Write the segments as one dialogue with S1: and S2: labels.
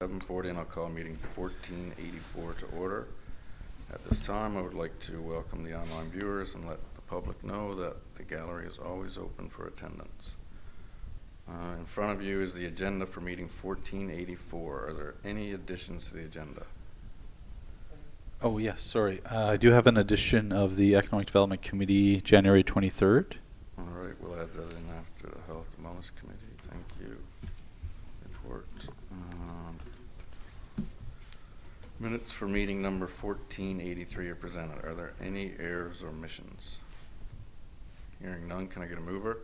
S1: 7:40, and I'll call meeting 1484 to order. At this time, I would like to welcome the online viewers and let the public know that the gallery is always open for attendance. In front of you is the agenda for meeting 1484. Are there any additions to the agenda?
S2: Oh, yes, sorry. I do have an addition of the Economic Development Committee, January 23rd.
S1: All right, we'll add that in after the Health and Wellness Committee. Thank you. Report. Minutes for meeting number 1483 are presented. Are there any errors or omissions? Hearing none, can I get a mover?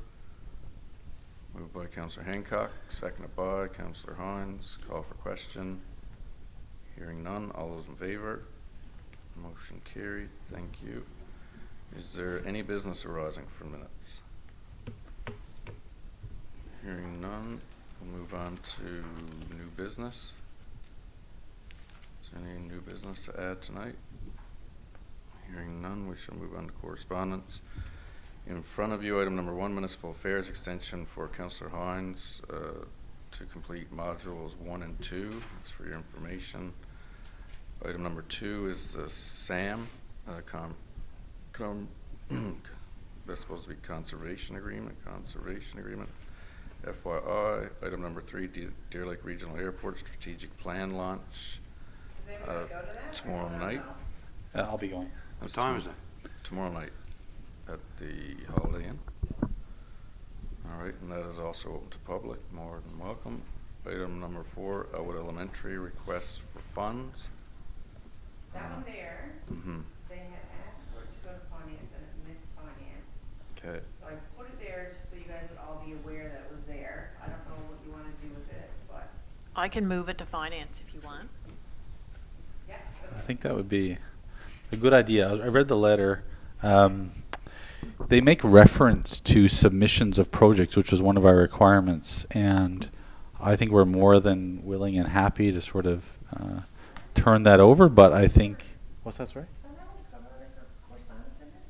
S1: Moved by Councillor Hancock, seconded by Councillor Hines. Call for question. Hearing none, all those in favor? Motion carried. Thank you. Is there any business arising from minutes? Hearing none, we'll move on to new business. Is there any new business to add tonight? Hearing none, we shall move on to correspondence. In front of you, item number 1, Municipal Affairs Extension for Councillor Hines to complete modules 1 and 2. That's for your information. Item number 2 is the SAM, that's supposed to be conservation agreement. FYI, item number 3, Deer Lake Regional Airport Strategic Plan launch.
S3: Does anybody go to that?
S1: Tomorrow night.
S2: I'll be going.
S1: What
S4: time is it?
S1: Tomorrow night at the Holiday Inn. All right, and that is also open to public. More than welcome. Item number 4, Elwood Elementary requests for funds.
S3: That one there,
S1: Mm-hmm.
S3: they had asked for it to go to finance and it missed finance.
S1: Okay.
S3: So I put it there just so you guys would all be aware that it was there. I don't know what you want to do with it, but
S5: I can move it to finance if you want.
S3: yeah.
S2: I think that would be a good idea. I read the letter. They make reference to submissions of projects, which was one of our requirements, and I think we're more than willing and happy to sort of turn that over, but I think... What's that, sorry?
S3: So that would cover it for correspondence in it?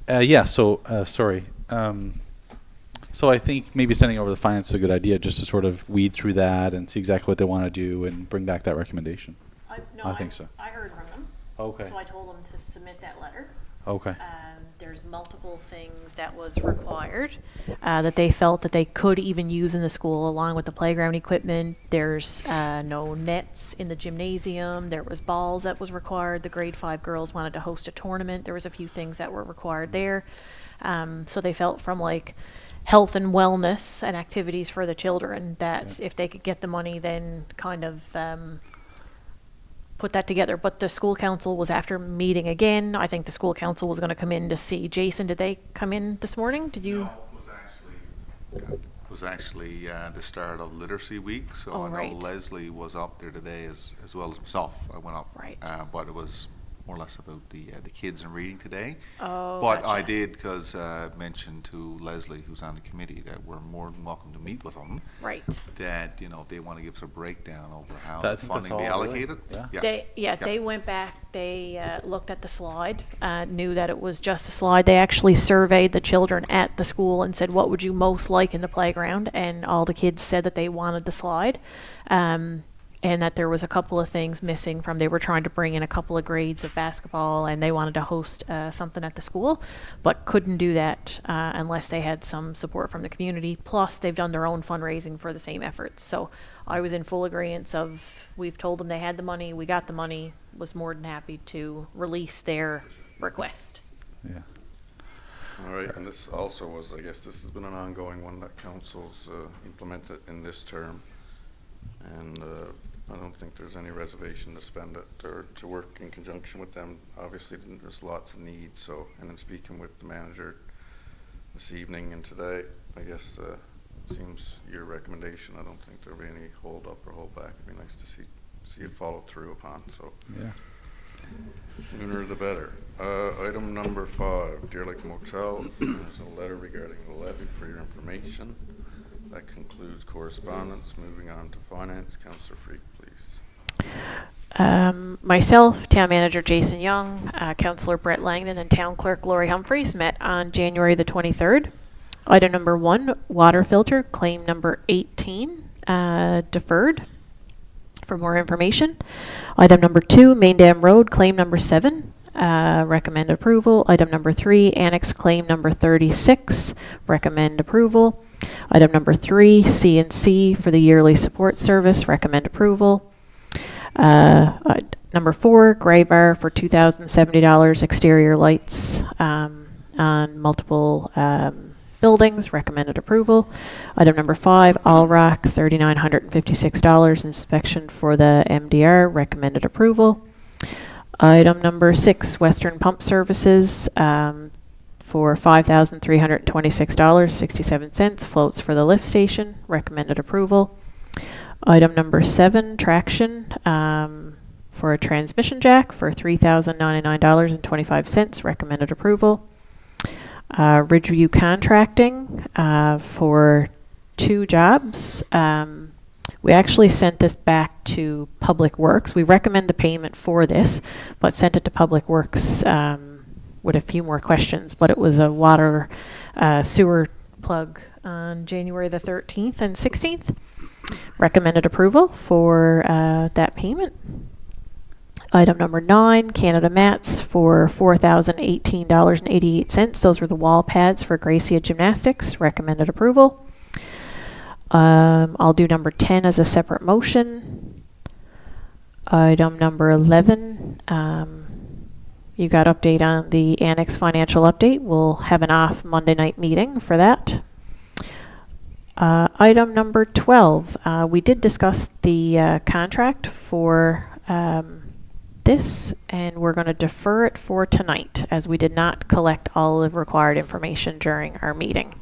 S2: Oh, yeah, so, sorry. So I think maybe sending over the finance is a good idea, just to sort of weed through that and see exactly what they want to do and bring back that recommendation. I think so.
S5: I heard from them.
S2: Okay.
S5: So I told them to submit that letter.
S2: Okay.
S5: There's multiple things that was required that they felt that they could even use in the school along with the playground equipment. There's no nets in the gymnasium. There was balls that was required. The grade 5 girls wanted to host a tournament. There was a few things that were required there. So they felt from like health and wellness and activities for the children that if they could get the money, then kind of put that together. But the school council was after meeting again. I think the school council was going to come in to see Jason. Did they come in this morning? Did you?
S4: No, it was actually the start of Literacy Week, so
S5: Oh,
S4: I know
S5: right.
S4: Leslie was up there today as well as myself. I went up,
S5: Right.
S4: but it was more or less about the kids and reading today.
S5: Oh,
S4: But I
S5: gotcha.
S4: did, because I mentioned to Leslie, who's on the committee, that we're more than welcome to meet with them.
S5: Right.
S4: That, you know, if they want to give us a breakdown over how
S2: I
S4: the
S2: think that's
S4: funding be
S2: all, really.
S4: allocated.
S2: Yeah.
S5: They went back, they looked at the slide, knew that it was just a slide. They actually surveyed the children at the school and said, what would you most like in the playground? And all the kids said that they wanted the slide. And that there was a couple of things missing from, they were trying to bring in a couple of grades of basketball and they wanted to host something at the school, but couldn't do that unless they had some support from the community. Plus, they've done their own fundraising for the same efforts. So I was in full agreement of, we've told them they had the money, we got the money, was more than happy to release their request.
S2: Yeah.
S1: All right, and this also was, I guess this has been an ongoing one that council's implemented in this term. And I don't think there's any reservation to spend it or to work in conjunction with them. Obviously, there's lots of needs. So, and in speaking with the manager this evening and today, I guess seems your recommendation. I don't think there'll be any hold up or hold back. It'd be nice to see it followed through upon. So,
S2: Yeah.
S1: sooner the better. Item number 5, Deer Lake Motel. There's a letter regarding the levy for your information. That concludes correspondence. Moving on to finance. Councillor Freak, please.
S5: Myself, Town Manager Jason Young, Councillor Brett Langdon, and Town Clerk Lori Humphreys met on January the 23rd. Item number 1, water filter, claim number 18, deferred for more information. Item number 2, Main Dam Road, claim number 7, recommend approval. Item number 3, annex claim number 36, recommend approval. Item number 3, C&C for the yearly support service, recommend approval. Number 4, gray bar for $2,070, exterior lights on multiple buildings, recommended approval. Item number 5, All Rock, $3,956, inspection for the MDR, recommended approval. Item number 6, Western Pump Services, for $5,326.67, floats for the lift station, recommended approval. Item number 7, Traction, for a transmission jack for $3,099.25, recommended approval. Ridgeview Contracting, for 2 jobs. We actually sent this back to Public Works. We recommend the payment for this, but sent it to Public Works with a few more questions. But it was a water sewer plug on January the 13th and 16th. Recommended approval for that payment. Item number 9, Canada Mats for $4,018.88. Those were the wall pads for Gracia Gymnastics. Recommended approval. I'll do number 10 as a separate motion. Item number 11, you got update on the annex financial update. We'll have an off Monday night meeting for that. Item number 12, we did discuss the contract for this, and we're going to defer it for tonight as we did not collect all of the required information during our meeting.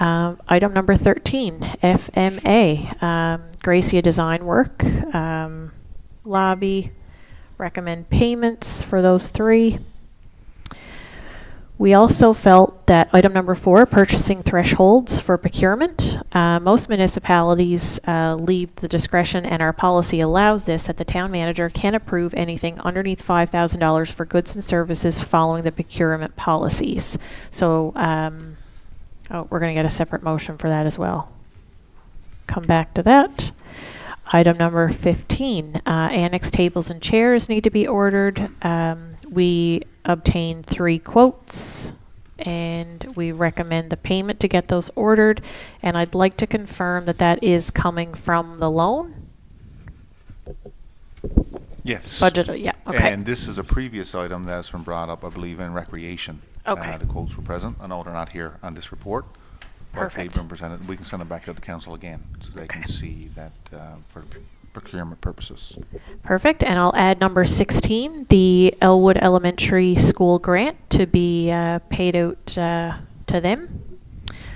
S5: Item number 13, FMA, Gracia Design Work, lobby, recommend payments for those 3. We also felt that item number 4, purchasing thresholds for procurement. Most municipalities leave the discretion, and our policy allows this, that the town manager can approve anything underneath $5,000 for goods and services following the procurement policies. So we're going to get a separate motion for that as well. Come back to that. Item number 15, annex tables and chairs need to be ordered. We obtained 3 quotes, and we recommend the payment to get those ordered. And I'd like to confirm that that is coming from the loan.
S4: Yes.
S5: Budget, yeah, okay.
S4: And this is a previous item that's been brought up, I believe, in recreation.
S5: Okay.
S4: The quotes were present. I know they're not here on this report. But
S5: Perfect.
S4: they've been presented. We can send them back out to council again so they can see that for procurement purposes.
S5: Perfect, and I'll add number 16, the Elwood Elementary School grant to be paid out to them.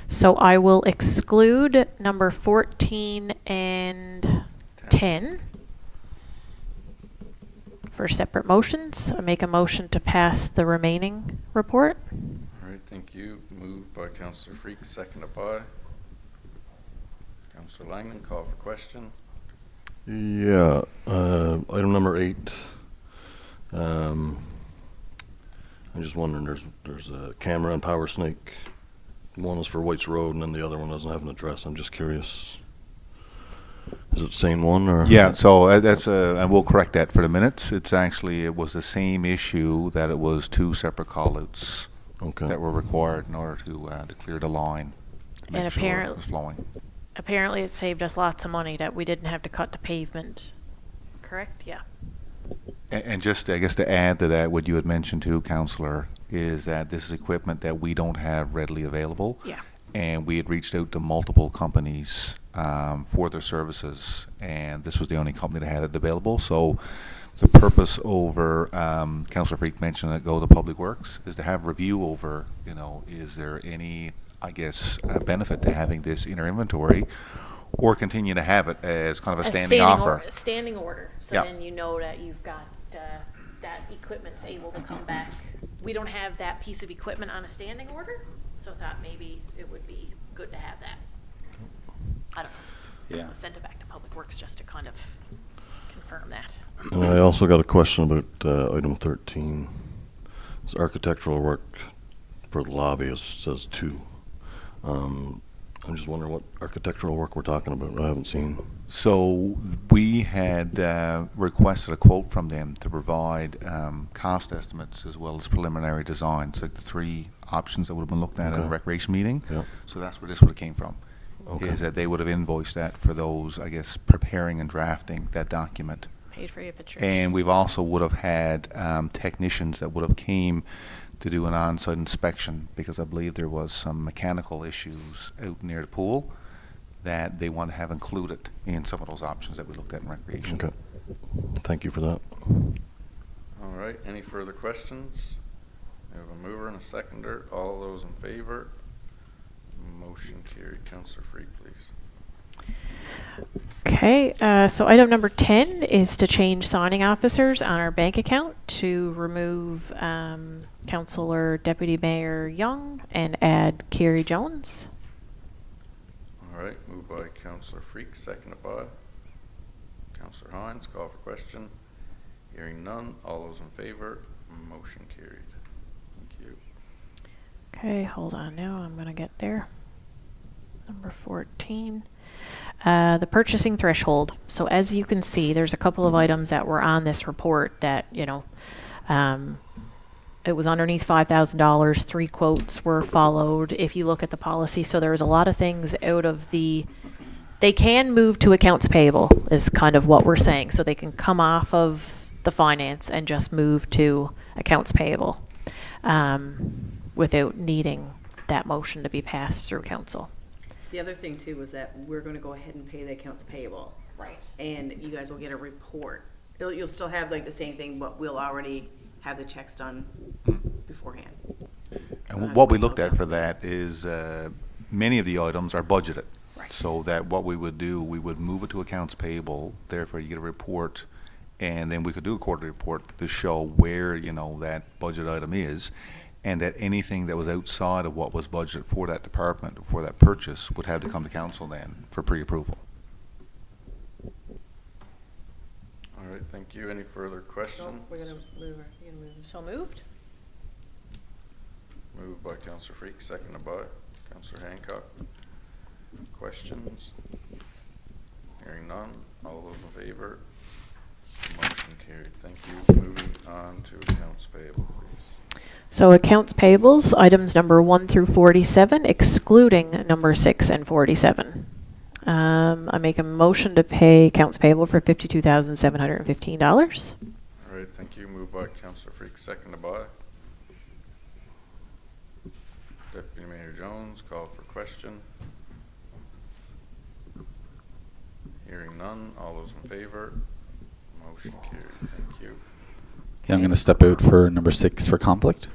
S5: So I will exclude number 14 and 10 for separate motions. I make a motion to pass the remaining report.
S1: All right, thank you. Moved by Councillor Freak, seconded by Councillor Langland. Call for question.
S6: Yeah, item number 8. I'm just wondering, there's a camera on Power Snake. One is for White's Road, and then the other one doesn't have an address. I'm just curious. Is it the same one, or?
S4: Yeah, so that's and we'll correct that for the minutes. It was the same issue, that it was 2 separate call-outs that were required in order to clear the line. To make
S5: And
S4: sure it was flowing.
S5: Apparently it saved us lots of money that we didn't have to cut the pavement. Correct? Yeah.
S4: And just, I guess, to add to that, what you had mentioned too, Councillor, is that this is equipment that we don't have readily available.
S5: Yeah.
S4: And we had reached out to multiple companies for their services, and this was the only company that had it available. So the purpose over, Councillor Freak mentioned that go to Public Works, is to have review over, is there any, I guess, benefit to having this in our inventory, or continue to have it as kind of a standing offer.
S5: A standing order. So
S4: Yeah.
S5: then you know that you've got that equipment's able to come back. We don't have that piece of equipment on a standing order, so thought maybe it would be good to have that. I don't know.
S2: Yeah.
S5: I'll send it back to Public Works just to kind of confirm that.
S6: And I also got a question about item 13. It's architectural work for the lobby. It says 2. I'm just wondering what architectural work we're talking about. I haven't seen.
S4: So we had requested a quote from them to provide cost estimates as well as preliminary designs, like the three options that would have been looked at in a
S6: Okay.
S4: recreation meeting.
S6: Yeah.
S4: So that's where this would have came from,
S6: Okay.
S4: is that they would have invoiced that for those, I guess, preparing and drafting that document.
S5: Paid for your pictures.
S4: And we've also would have had technicians that would have came to do an on-site inspection, because I believe there was some mechanical issues out near the pool that they want to have included in some of those options that we looked at in recreation.
S6: Okay. Thank you for that.
S1: All right, any further questions? We have a mover and a seconder. All those in favor? Motion carried. Councillor Freak, please.
S5: Okay, so item number 10 is to change signing officers on our bank account to remove Councillor Deputy Mayor Young and add Carrie Jones.
S1: All right, moved by Councillor Freak, seconded by Councillor Hines. Call for question. Hearing none. All those in favor? Motion carried. Thank you.
S5: Okay, hold on now, I'm going to get there. Number 14. The purchasing threshold. So as you can see, there's a couple of items that were on this report that, it was underneath $5,000. 3 quotes were followed if you look at the policy. So there was a lot of things out of the... They can move to accounts payable is kind of what we're saying. So they can come off of the finance and just move to accounts payable without needing that motion to be passed through council.
S3: The other thing too was that we're gonna go ahead and pay the accounts payable.
S5: Right.
S3: And you guys will get a report. You'll still have like the same thing, but we'll already have the checks done beforehand.
S4: And what we looked at for that is many of the items are budgeted.
S5: Right.
S4: So that what we would do, we would move it to accounts payable, therefore you get a report, and then we could do a quarterly report to show where, that budget item is, and that anything that was outside of what was budgeted for that department, for that purchase, would have to come to council then for pre-approval.
S1: All right, thank you. Any further questions?
S3: We're gonna move her. You're gonna move her.
S5: So moved?
S1: Moved by Councillor Freak, seconded by Councillor Hancock. Questions? Hearing none. All those in favor? Motion carried. Thank you. Moving on to accounts payable, please.
S5: So accounts payables, items number 1 through 47, excluding number 6 and 47. I make a motion to pay accounts payable for $52,715.
S1: All right, thank you. Moved by Councillor Freak, seconded by Deputy Mayor Jones. Call for question. Hearing none. All those in favor? Motion carried. Thank you.
S2: Okay, I'm going to step out for number 6 for conflict.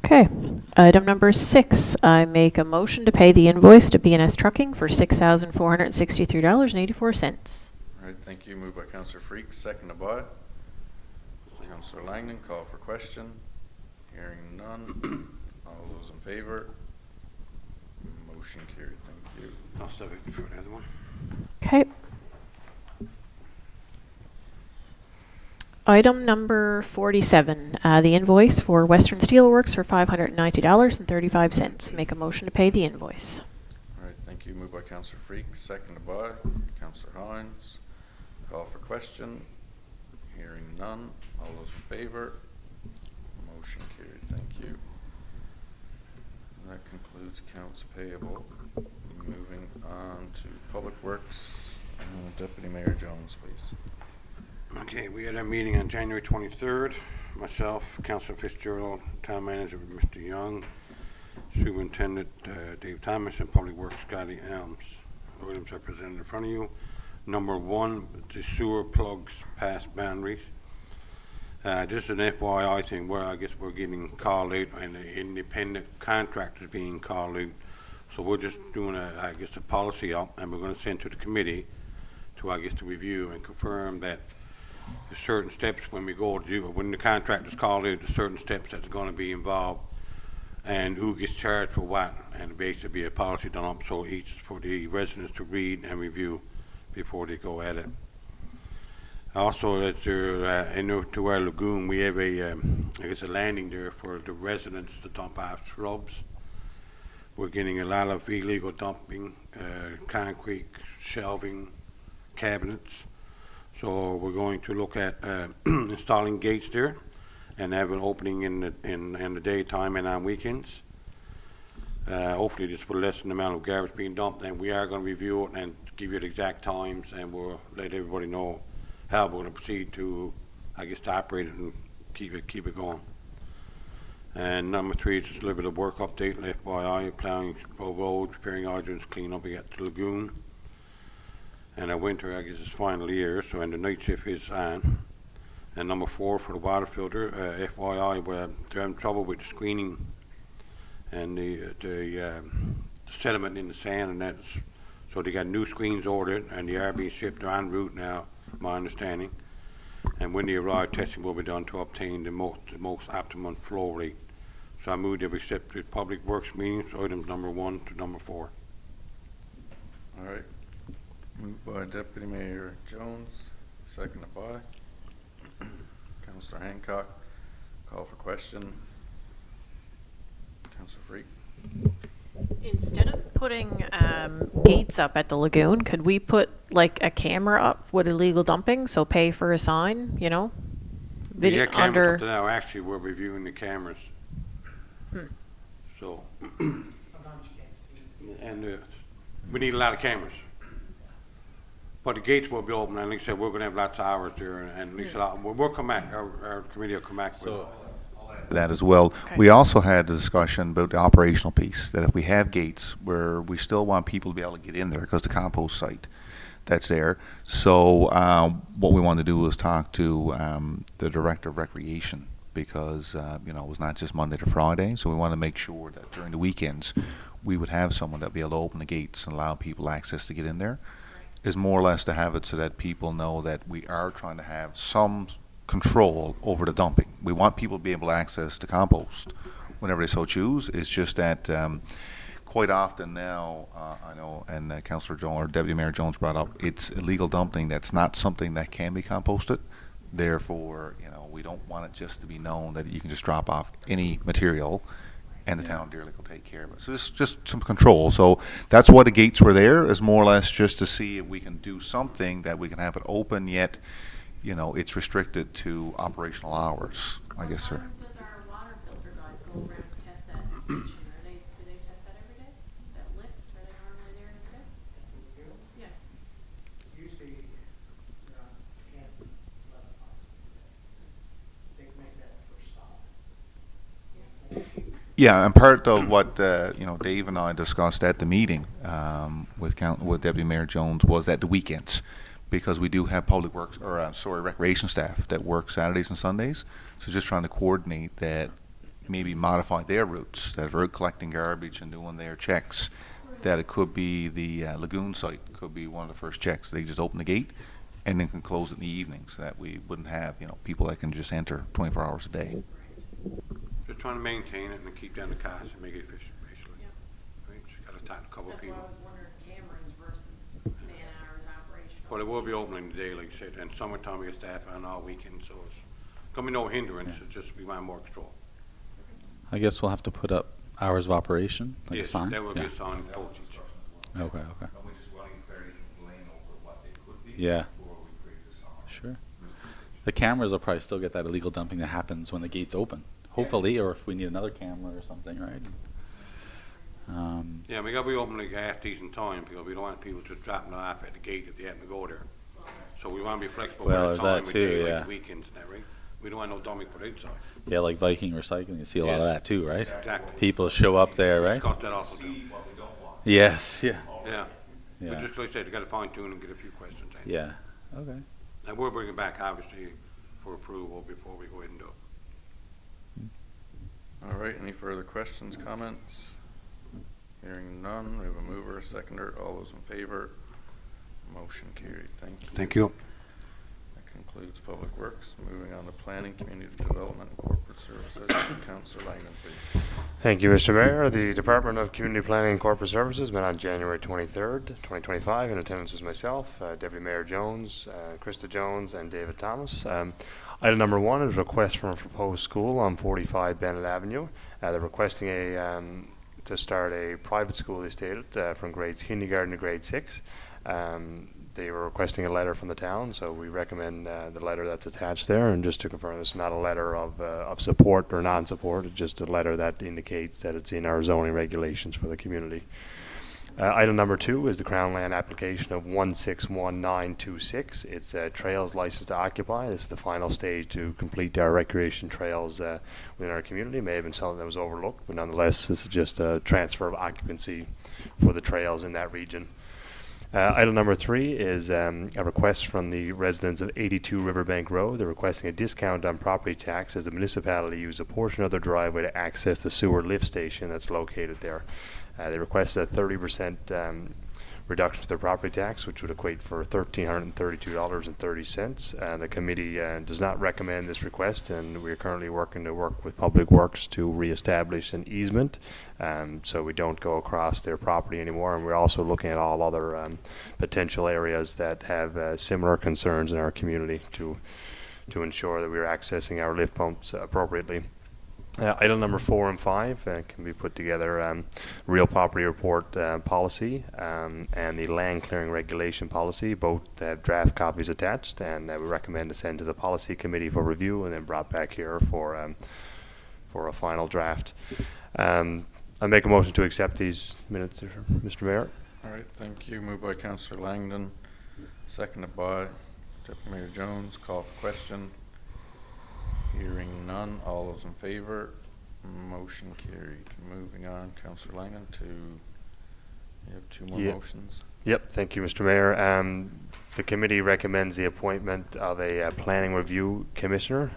S5: Okay, item number 6, I make a motion to pay the invoice to B&S Trucking for $6,463.84.
S1: All right, thank you. Moved by Councillor Freak, seconded by Councillor Langdon. Call for question. Hearing none. All those in favor? Motion carried. Thank you.
S7: I'll step in for the other one.
S5: Okay. Item number 47, the invoice for Western Steelworks for $590.35. Make a motion to pay the invoice.
S1: All right, thank you. Moved by Councillor Freak, seconded by Councillor Hines. Call for question. Hearing none. All those in favor? Motion carried. Thank you. That concludes accounts payable. Moving on to Public Works. Deputy Mayor Jones, please.
S7: Okay, we had a meeting on January 23rd. Myself, Councilor Fitzgerald, Town Manager Mr. Young, Superintendent Dave Thomas, and Public Works Scotty Elms. The items are presented in front of you. Number 1, the sewer plugs past boundaries. Just an FYI thing where I guess we're getting called out and the independent contractors being called out. So we're just doing a policy up, and we're going to send to the committee to, to review and confirm that there's certain steps when we go to do, when the contractor's called out, there's certain steps that's going to be involved and who gets charged for what, and basically be a policy done up so each for the residents to read and review before they go at it. Also, at to our lagoon, we have a, I guess, a landing there for the residents to dump out shrubs. We're getting a lot of illegal dumping, concrete, shelving, cabinets. So we're going to look at installing gates there and have an opening in the daytime and on weekends. Hopefully this will lessen the amount of garbage being dumped, and we are going to review it and give you the exact times, and we'll let everybody know how we're going to proceed to, I guess, to operate it and keep it going. And number 3 is just a little bit of work update, FYI, plowing roads, preparing hydrants, clean up at the lagoon. And our winter, I guess, is final year, so and the night shift is on. And number 4 for the water filter, FYI, they're having trouble with the screening and the sediment in the sand, and that's, so they got new screens ordered, and they are being shipped en route now, my understanding. And when they arrive, testing will be done to obtain the most optimum flow rate. So I move that we accept the Public Works meetings, items number 1 to number 4.
S1: All right. Moved by Deputy Mayor Jones, seconded by Councillor Hancock. Call for question. Councillor Freak.
S5: Instead of putting gates up at the lagoon, could we put like a camera up with illegal dumping? So pay for a sign, you know?
S7: Yeah, cameras up to now. Actually, we're reviewing the cameras. So, and we need a lot of cameras. But the gates will be open, and like I said, we're going to have lots of hours there, and at least a lot. We'll come back. Our committee will come back.
S2: So,
S4: That as well.
S5: Okay.
S4: We also had a discussion about the operational piece, that if we have gates where we still want people to be able to get in there because the compost site that's there. So what we want to do is talk to the Director of Recreation, because you know, it was not just Monday to Friday, so we want to make sure that during the weekends we would have someone that would be able to open the gates and allow people access to get in there. Is more or less to have it so that people know that we are trying to have some control over the dumping. We want people to be able to access the compost whenever they so choose. It's just that quite often now, I know, and Councillor Jones or Deputy Mayor Jones brought up, it's illegal dumping. That's not something that can be composted. Therefore, you know, we don't want it just to be known that you can just drop off any material and the town of Deer Lake will take care of it. So it's just some control. So that's why the gates were there, is more or less just to see if we can do something that we can have it open, yet, you know, it's restricted to operational hours, I guess, sir.
S5: Does our water filter guys go around and test that station? Do they test that every day? That lift, are they normally there every day? Yeah.
S8: Usually, can't let it pop. They can make that first stop.
S4: Yeah, and part of what you know, Dave and I discussed at the meeting with Deputy Mayor Jones was that the weekends, because we do have public works, or recreation staff that work Saturdays and Sundays. So just trying to coordinate that, maybe modify their routes, that if they're collecting garbage and doing their checks, that it could be the lagoon site could be one of the first checks. They just open the gate and then can close it in the evening, so that we wouldn't have, you know, people that can just enter 24 hours a day.
S7: Just trying to maintain it and keep down the cost and make it efficient, basically. Right? So you got to talk to a couple of people.
S5: wondering cameras versus man hours operational.
S7: But it will be open in the day, like I said, and summertime we get staff on all weekend, so it's gonna be no hindrance. It's just we want more control.
S2: I guess we'll have to put up hours of operation, like a
S7: Yes,
S2: sign.
S7: that will be
S2: Yeah.
S7: a sign postage.
S2: Okay. Yeah. Sure. The cameras will probably still get that illegal dumping that happens when the gates open, hopefully, or if we need another camera or something, right?
S7: Yeah, we gotta be open like half decent time, because we don't want people just dropping it off at the gate if they happen to go there. So we wanna be flexible
S2: Well,
S7: with the
S2: there's
S7: time
S2: that
S7: of
S2: too,
S7: day,
S2: yeah.
S7: like the weekends and that, right? We don't want no dumping put outside.
S2: Yeah, like Viking recycling, you see a lot of
S7: Yes.
S2: that too, right?
S7: Exactly.
S2: People show up there, right?
S7: Discuss that also too.
S2: Yes, yeah.
S7: Yeah. But
S2: Yeah.
S7: just like I said, you gotta fine tune and get a few questions answered.
S2: Yeah, okay.
S7: And we'll bring it back, obviously, for approval before we go ahead and do it.
S1: All right, any further questions, comments? Hearing none, we have a mover, a seconder, all those in favor. Motion carried, thank you.
S7: Thank you.
S1: That concludes Public Works. Moving on to Planning, Community Development, and Corporate Services. Councillor Langdon, please.
S9: Thank you, Mr. Mayor. The Department of Community Planning and Corporate Services met on January 23rd, 2025. In attendance was myself, Deputy Mayor Jones, Krista Jones, and David Thomas. Item number 1 is a request from a proposed school on 45 Bennett Avenue. They're requesting to start a private school, they stated, from grades kindergarten to grade 6. They were requesting a letter from the town, so we recommend the letter that's attached there. And just to confirm, it's not a letter of support or non-support. It's just a letter that indicates that it's in our zoning regulations for the community. Item number 2 is the Crown Land application of 161926. It's a trails license to occupy. This is the final stage to complete our recreation trails within our community. It may have been something that was overlooked, but nonetheless, this is just a transfer of occupancy for the trails in that region. Item number 3 is a request from the residents of 82 Riverbank Road. They're requesting a discount on property tax as the municipality used a portion of their driveway to access the sewer lift station that's located there. They requested a 30% reduction to their property tax, which would equate for $1,332.30. The committee does not recommend this request, and we are currently working with Public Works to reestablish an easement, so we don't go across their property anymore. And we're also looking at all other potential areas that have similar concerns in our community to ensure that we're accessing our lift pumps appropriately. Item number 4 and 5 can be put together. Real property report policy and the land clearing regulation policy. Both have draft copies attached, and we recommend to send to the policy committee for review and then brought back here for a final draft. I make a motion to accept these minutes, Mr. Mayor.
S1: All right, thank you. Moved by Councillor Langdon, seconded by Deputy Mayor Jones. Call for question. Hearing none. All those in favour? Motion carried. Moving on, Councillor Langdon, you have 2 more motions.
S9: Yep, thank you, Mr. Mayor. The committee recommends the appointment of a planning review commissioner.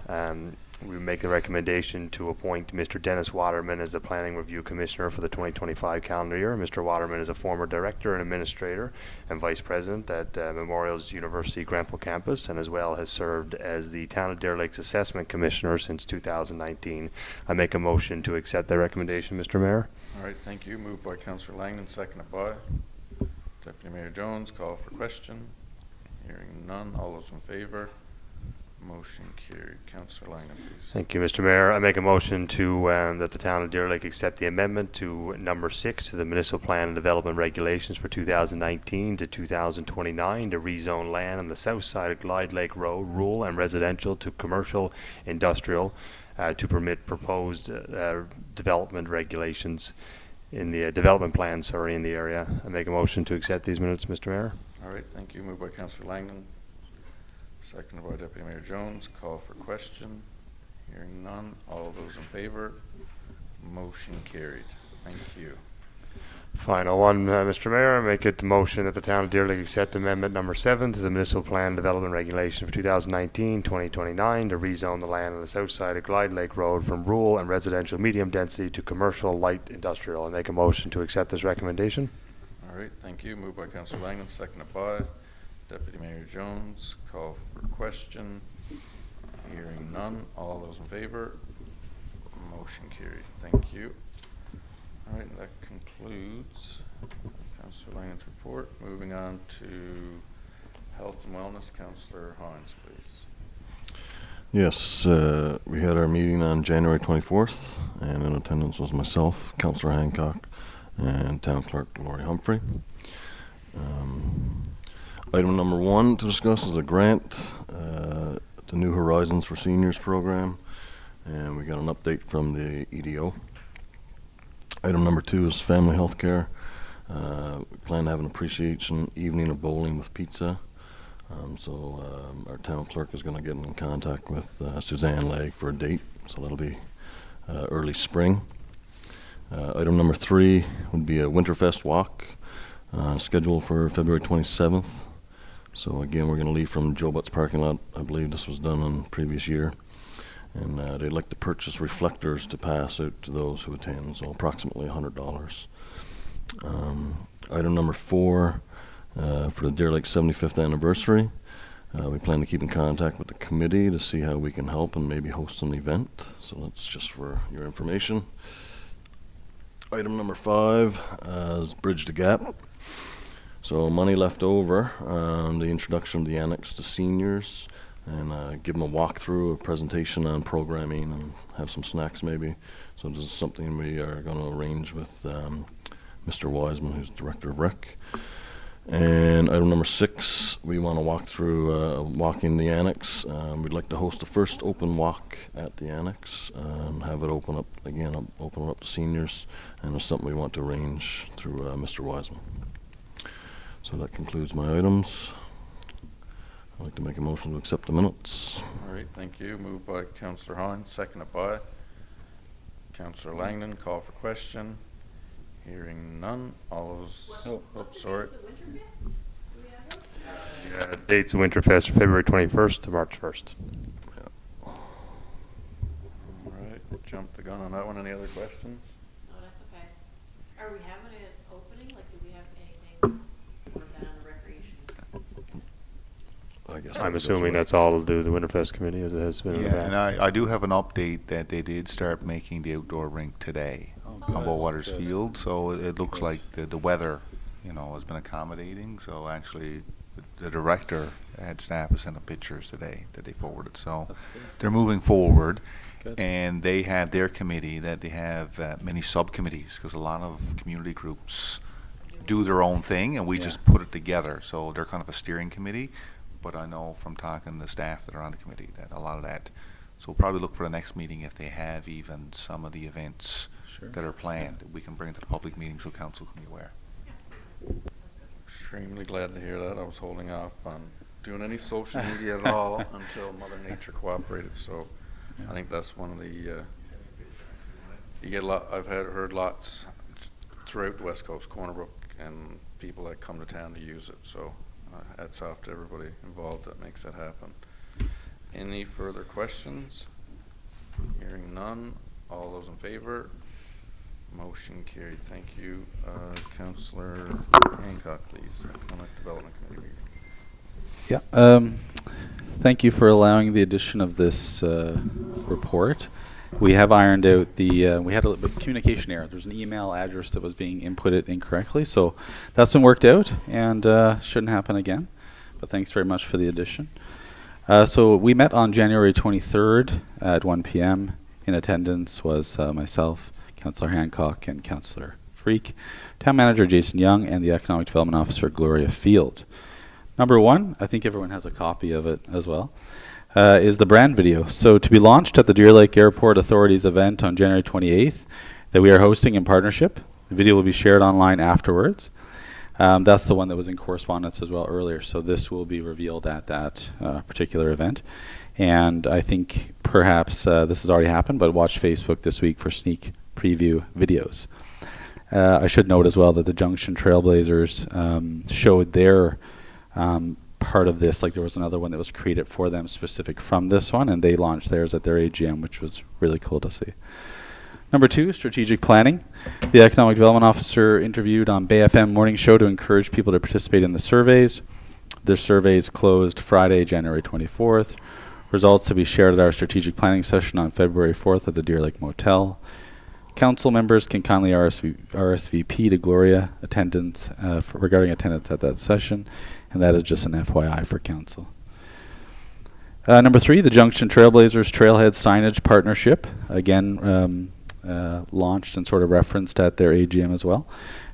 S9: We make the recommendation to appoint Mr. Dennis Waterman as the planning review commissioner for the 2025 calendar year. Mr. Waterman is a former director and administrator and vice president at Memorial's University Grenfell campus, and as well has served as the Town of Deer Lake's assessment commissioner since 2019. I make a motion to accept that recommendation, Mr. Mayor.
S1: All right, thank you. Moved by Councillor Langdon, seconded by Deputy Mayor Jones. Call for question. Hearing none. All those in favour? Motion carried. Councillor Langdon, please.
S9: Thank you, Mr. Mayor. I make a motion to that the Town of Deer Lake accept the amendment to number 6 to the Municipal Plan and Development Regulations for 2019 to 2029 to rezone land on the south side of Glide Lake Road, rural and residential, to commercial, industrial, to permit proposed development regulations in the development plan, in the area. I make a motion to accept these minutes, Mr. Mayor.
S1: All right, thank you. Moved by Councillor Langdon, seconded by Deputy Mayor Jones. Call for question. Hearing none. All those in favour? Motion carried. Thank you.
S9: Final one, Mr. Mayor. I make it motion that the Town of Deer Lake accept amendment number 7 to the Municipal Plan Development Regulation for 2019-2029 to rezone the land on the south side of Glide Lake Road from rural and residential medium density to commercial light industrial. I make a motion to accept this recommendation.
S1: All right, thank you. Moved by Councillor Langdon, seconded by Deputy Mayor Jones. Call for question. Hearing none. All those in favour? Motion carried. Thank you. All right, that concludes Councillor Langdon's report. Moving on to Health and Wellness. Councillor Hines, please.
S6: Yes, we had our meeting on January 24th, and in attendance was myself, Councillor Hancock, and Town Clerk Lori Humphrey. Item number 1 to discuss is a grant, the New Horizons for Seniors program, and we got an update from the EDO. Item number 2 is family health care. We plan to have an appreciation evening of bowling with pizza. So our town clerk is going to get in contact with Suzanne Legg for a date, so that'll be early spring. Item number 3 would be a Winterfest walk, scheduled for February 27th. So again, we're going to leave from Joe Butt's parking lot. I believe this was done in previous year. And they'd like to purchase reflectors to pass out to those who attend, so approximately $100. Item number 4, for the Deer Lake 75th anniversary, We plan to keep in contact with the committee to see how we can help and maybe host an event. So that's just for your information. Item number 5 is Bridge the Gap. So money left over, the introduction of the annex to seniors, and give them a walkthrough, a presentation on programming, and have some snacks maybe. So this is something we are going to arrange with Mr. Wiseman, who's Director of Rec. And item number 6, we want to walk through walking the annex. We'd like to host the first open walk at the annex, have it open up to seniors, and it's something we want to arrange through Mr. Wiseman. So that concludes my items. I'd like to make a motion to accept the minutes.
S1: All right, thank you. Moved by Councillor Hines, seconded by Councillor Langdon. Call for question. Hearing none. All those. Sorry.
S9: Dates of Winterfest are February 21st to March 1st.
S1: All right, jumped the gun on that one. Any other questions?
S5: No, that's okay. Are we having an opening? Like, do we have anything, or is that on the recreation?
S6: I guess
S9: I'm assuming that's all to do with the Winterfest committee as it has been in the
S4: Yeah, and
S9: past.
S4: I do have an update that they did start making the outdoor rink today on Bow Waters Field, so it looks like the weather, has been accommodating. So actually, the director had staff sent up pictures today that they forwarded. So
S2: That's good.
S4: they're moving forward,
S2: Good.
S4: and they have their committee that they have many subcommittees, because a lot of community groups do their own thing, and we
S2: Yeah.
S4: just put it together. So they're kind of a steering committee. But I know from talking to the staff that are on the committee that a lot of that, so we'll probably look for the next meeting if they have even some of the events
S2: Sure.
S4: that are planned, that we can bring to the public meeting so council can be aware.
S1: Extremely glad to hear that. I was holding off on doing any social media at all until Mother Nature cooperated. So I think that's one of the, you get a lot, I've heard lots throughout the West Coast, Corner Brook, and people that come to town to use it. So hats off to everybody involved that makes that happen. Any further questions? Hearing none. All those in favor? Motion carried. Thank you. Councillor Hancock, please. Economic Development Committee meeting.
S2: Yeah. Thank you for allowing the addition of this report. We have ironed out the, we had a little bit of communication error. There's an email address that was being inputted incorrectly, so that's been worked out and shouldn't happen again. But thanks very much for the addition. So we met on January 23rd at 1 p.m. In attendance was myself, Councillor Hancock, and Councillor Freak, Town Manager Jason Young, and the Economic Development Officer Gloria Field. Number 1, I think everyone has a copy of it as well, is the brand video. So to be launched at the Deer Lake Airport Authority's event on January 28th that we are hosting in partnership. The video will be shared online afterwards. That's the one that was in correspondence as well earlier. So this will be revealed at that particular event. And I think perhaps this has already happened, but watch Facebook this week for sneak preview videos. I should note as well that the Junction Trailblazers showed their part of this. Like there was another one that was created for them specific from this one, and they launched theirs at their AGM, which was really cool to see. Number 2, strategic planning. The Economic Development Officer interviewed on Bay FM Morning Show to encourage people to participate in the surveys. Their surveys closed Friday, January 24th. Results to be shared at our strategic planning session on February 4th at the Deer Lake Motel. Council members can kindly RSVP to Gloria attendance regarding attendance at that session, and that is just an FYI for council. Number 3, the Junction Trailblazers Trailhead Signage Partnership, again launched and sort of referenced at their AGM as well.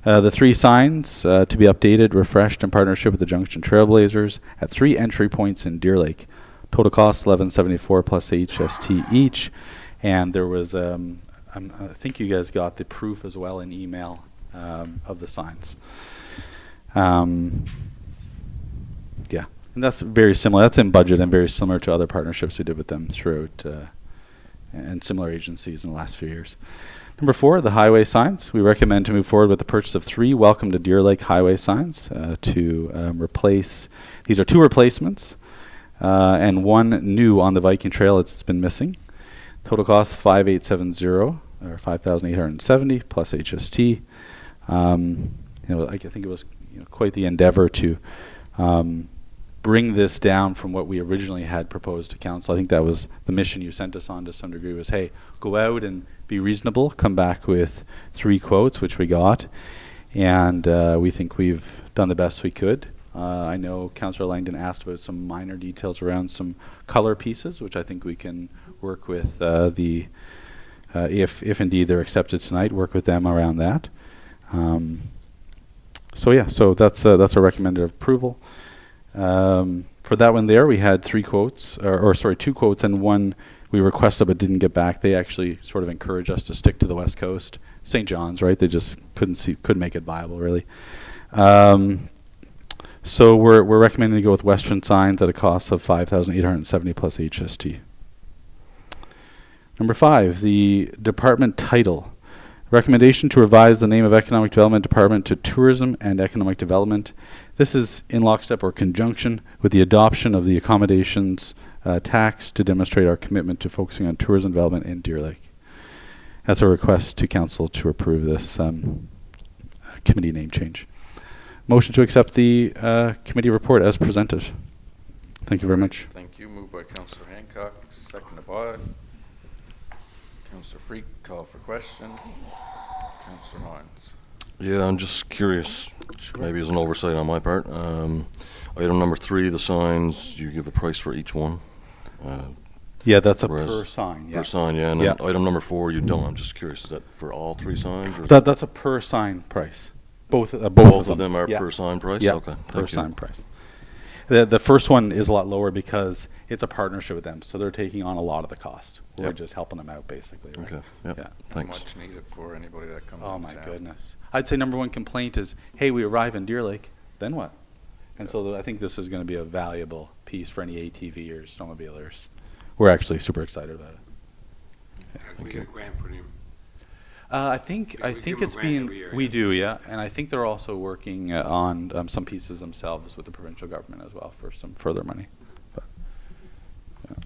S2: The 3 signs to be updated, refreshed in partnership with the Junction Trailblazers at 3 entry points in Deer Lake. Total cost $11.74 plus HST each, and there was I think you guys got the proof as well in email of the signs. Yeah, and that's very similar. That's in budget and very similar to other partnerships we did with them throughout and similar agencies in the last few years. Number 4, the highway signs. We recommend to move forward with the purchase of 3 Welcome to Deer Lake highway signs to replace. These are 2 replacements and 1 new on the Viking Trail. It's been missing. Total cost $5,870 or $5,870 plus HST. I think it was quite the endeavor to bring this down from what we originally had proposed to council. I think that was the mission you sent us on to some degree, was, hey, go out and be reasonable, come back with 3 quotes, which we got, and we think we've done the best we could. I know Councillor Langdon asked about some minor details around some color pieces, which I think we can work with if indeed they're accepted tonight, work with them around that. So that's a recommended approval. For that one there, we had 3 quotes, or 2 quotes, and one we requested but didn't get back. They actually sort of encouraged us to stick to the West Coast, St. John's, right? They just couldn't make it viable, really. So we're recommending to go with Western Signs at a cost of $5,870 plus HST. Number 5, the department title. Recommendation to revise the name of Economic Development Department to Tourism and Economic Development. This is in lockstep or conjunction with the adoption of the accommodations tax to demonstrate our commitment to focusing on tourism development in Deer Lake. That's a request to council to approve this committee name change. Motion to accept the committee report as presented. Thank you very much.
S1: Thank you. Moved by Councillor Hancock, seconded by Councillor Freak. Call for question. Councillor Hines.
S6: Yeah, I'm just curious, maybe it's an oversight on my part. Item number 3, the signs, you give a price for each one?
S2: Yeah, that's a
S6: Whereas-
S2: per sign. Yeah.
S6: Per sign, yeah, and
S2: Yeah.
S6: then item number 4, you don't. I'm just curious, is that for all 3 signs? Or is
S2: That's a per sign price. Both
S6: both of them are
S2: Yeah.
S6: per sign price?
S2: Yeah,
S6: Okay,
S2: per
S6: thank you.
S2: sign price. The first one is a lot lower because it's a partnership with them, so they're taking on a lot of the cost. We're
S6: Yep.
S2: just helping them out, basically. Right?
S6: Okay, yeah,
S2: Yeah.
S6: thanks.
S1: Much needed for anybody that comes
S2: Oh
S1: into
S2: my
S1: town.
S2: goodness. I'd say number 1 complaint is, hey, we arrive in Deer Lake, then what? And so I think this is going to be a valuable piece for any ATVers, snowmobilers. We're actually super excited about it.
S7: We get a grant for them.
S2: I think
S7: We give them
S2: it's
S7: a grant
S2: being,
S7: every year,
S2: we
S7: yeah.
S2: do, yeah, and I think they're also working on some pieces themselves with the provincial government as well for some further money. But, yeah.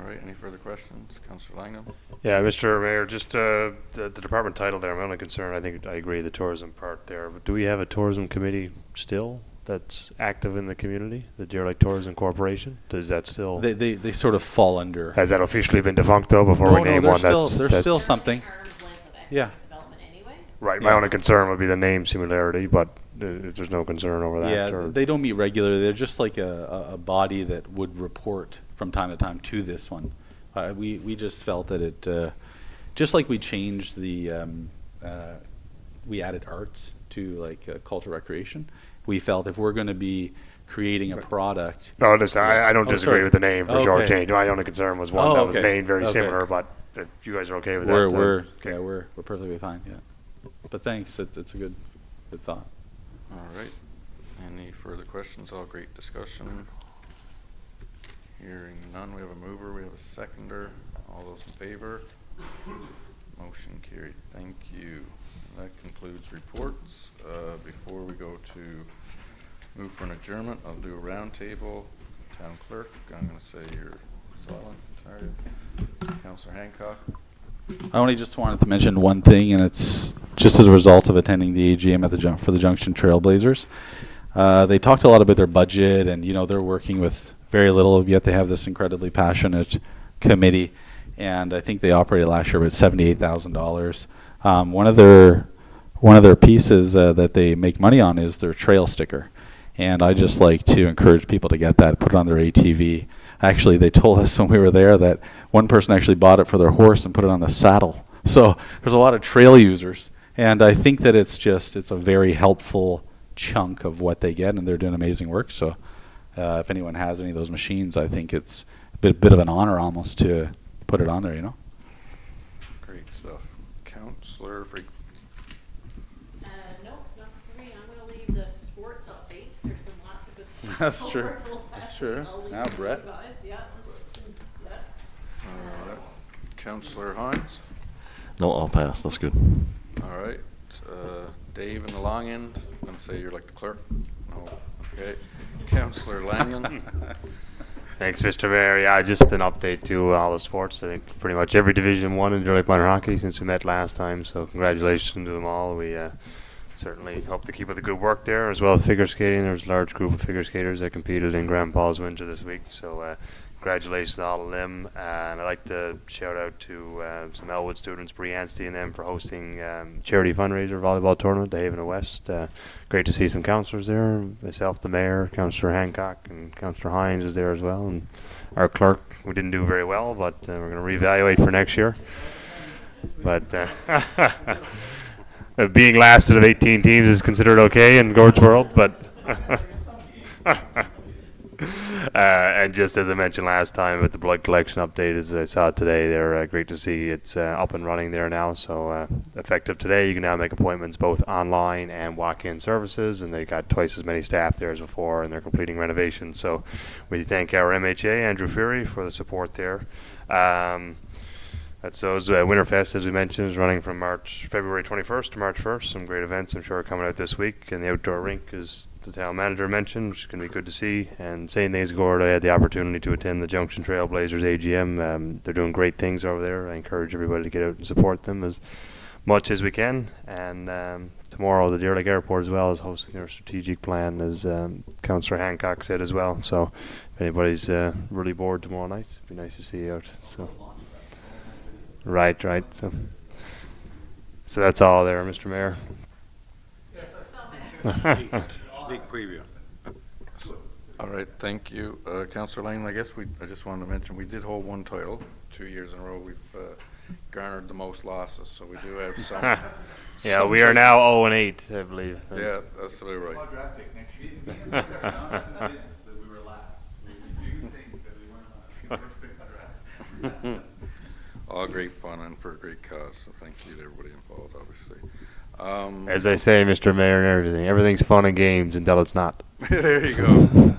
S1: All right, any further questions? Councillor Langham?
S9: Yeah, Mr. Mayor, just the department title there, my only concern, I think I agree, the tourism part there, but do we have a tourism committee still that's active in the community, the Deer Lake Tourism Corporation? Does that still,
S2: They sort of fall under.
S9: has that officially been defunct though, before we name one that's?
S2: There's still something. Yeah.
S9: Right, my only concern would be the name similarity, but if there's no concern over that.
S2: Yeah,
S9: or-
S2: they don't meet regularly. They're just like a body that would report from time to time to this one. We just felt that it, just like we changed the, we added arts to like culture recreation. We felt if we're going to be creating a product.
S9: No, listen, I don't
S2: Oh,
S9: disagree
S2: sorry.
S9: with the name for sure
S2: Okay.
S9: change. My only concern was one
S2: Oh,
S9: that was
S2: okay.
S9: named very
S2: Okay.
S9: similar, but if you guys are okay with
S2: We're
S9: that.
S2: we're perfectly fine. Yeah, but thanks. It's a good thought.
S1: All right. Any further questions? All great discussion. Hearing none, we have a mover, we have a seconder. All those in favor? Motion carried. Thank you. That concludes reports. Before we go to move for an adjournment, I'll do a roundtable. Town clerk, I'm going to say you're silent. Sorry. Councillor Hancock.
S2: I only just wanted to mention one thing, and it's just as a result of attending the AGM at the for the Junction Trailblazers. They talked a lot about their budget, and they're working with very little, yet they have this incredibly passionate committee. And I think they operated last year with $78,000. One of their pieces that they make money on is their trail sticker, and I just like to encourage people to get that, put it on their ATV. Actually, they told us when we were there that one person actually bought it for their horse and put it on the saddle. So there's a lot of trail users, and I think that it's a very helpful chunk of what they get, and they're doing amazing work. So if anyone has any of those machines, I think it's a bit of an honor almost to put it on there,
S1: Great stuff. Councillor Freak.
S5: No, not for me. I'm going to leave the sports updates. There's been lots of good stuff.
S2: That's true.
S5: over the
S2: That's
S5: last
S2: true.
S5: week. I'll leave
S2: Now,
S5: it to
S2: Brett.
S5: you guys. Yeah.
S1: Councillor Hines.
S6: No, I'll pass, that's good.
S1: All right. Dave in the long end. I'm going to say you're like the clerk. No. Okay. Councillor Lanyon.
S9: Thanks, Mr. Mayor. Yeah, just an update to all the sports. I think pretty much every Division 1 in Deer Lake Minor Hockey since we met last time, so congratulations to them all. We certainly hope to keep up the good work there, as well as figure skating. There was a large group of figure skaters that competed in Grand Paul's Winter this week, so congratulations to all of them. And I'd like to shout out to some Elwood students, Bree Anstey and them, for hosting charity fundraiser volleyball tournament, the Haven of West. Great to see some councillors there, myself, the mayor, Councillor Hancock, and Councillor Hines is there as well, and our clerk. We didn't do very well, but we're going to reevaluate for next year. But being last out of 18 teams is considered okay in Gord's world, but and just as I mentioned last time with the blood collection update, as I saw today, they're great to see it's up and running there now. So effective today, you can now make appointments both online and walk-in services, and they got twice as many staff there as before, and they're completing renovations. So we thank our MHA, Andrew Fury, for the support there. That's those Winterfest, as we mentioned, is running from February 21st to March 1st. Some great events, I'm sure, are coming out this week. And the outdoor rink, as the town manager mentioned, which is going to be good to see. And same thing as Gord, I had the opportunity to attend the Junction Trailblazers AGM. They're doing great things over there. I encourage everybody to get out and support them as much as we can. And tomorrow, the Deer Lake Airport as well is hosting their strategic plan, as Councillor Hancock said as well. So if anybody's really bored tomorrow night, it'd be nice to see you out. So. Right. So that's all there, Mr. Mayor.
S7: Sneak preview.
S1: All right, thank you. Councillor Lang, I just wanted to mention, we did hold one title 2 years in a row. We've garnered the most losses, so we do have some.
S9: Yeah,
S1: some
S9: we are
S1: titles.
S9: now 0-8, I believe.
S1: Yeah, that's very right. All great fun and for a great cause, so thank you to everybody involved, obviously.
S9: As I say, Mr. Mayor, and everything's fun and games until it's not.
S1: There you go.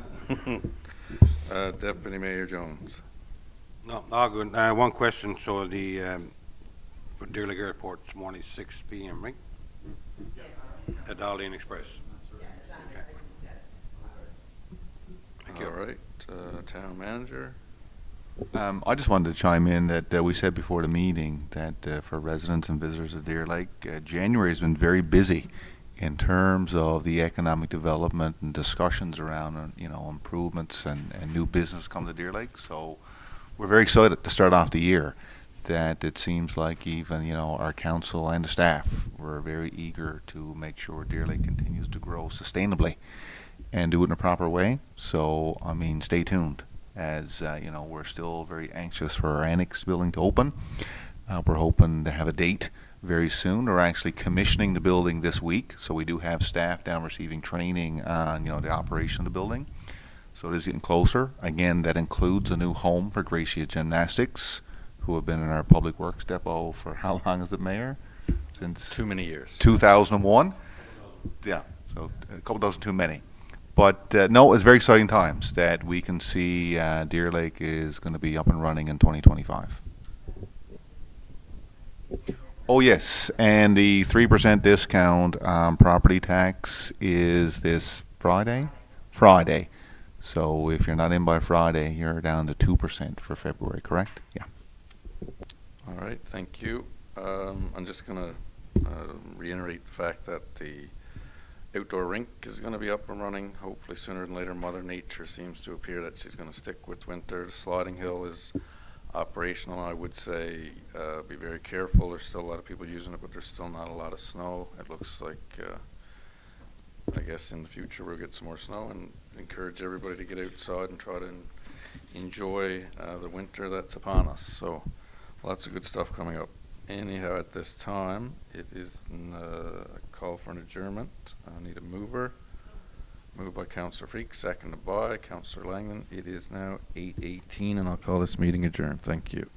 S1: Deputy Mayor Jones.
S7: No, all good. One question, so for Deer Lake Airport, this morning, 6 p.m., right? Yes. At the Holiday Inn Express. Okay. Thank you.
S1: All right, Town Manager.
S4: I just wanted to chime in that we said before the meeting that for residents and visitors of Deer Lake, January has been very busy in terms of the economic development and discussions around improvements and new business come to Deer Lake. So we're very excited to start off the year. That it seems like even our council and the staff were very eager to make sure Deer Lake continues to grow sustainably and do it in a proper way. So I mean, stay tuned. As we're still very anxious for our annex building to open. We're hoping to have a date very soon. We're actually commissioning the building this week, so we do have staff down receiving training on the operation of the building. So it is getting closer. Again, that includes a new home for Gracia Gymnastics, who have been in our public works depot for how long is it, Mayor? Since
S1: Too many years.
S4: 2001. Yeah, so a couple dozen too many. But no, it's very exciting times that we can see Deer Lake is going to be up and running in 2025. Oh yes, and the 3% discount on property tax is this Friday? Friday. So if you're not in by Friday, you're down to 2% for February, correct? Yeah.
S1: All right, thank you. I'm just going to reiterate the fact that the outdoor rink is going to be up and running hopefully sooner than later. Mother Nature seems to appear that she's going to stick with winter. The sliding hill is operational. I would say be very careful. There's still a lot of people using it, but there's still not a lot of snow. It looks like I guess in the future we'll get some more snow, and encourage everybody to get outside and try to enjoy the winter that's upon us. So lots of good stuff coming up. Anyhow, at this time, it is a call for an adjournment. I need a mover. Moved by Councillor Freak, seconded by Councillor Langdon. It is now 8:18, and I'll call this meeting adjourned. Thank you.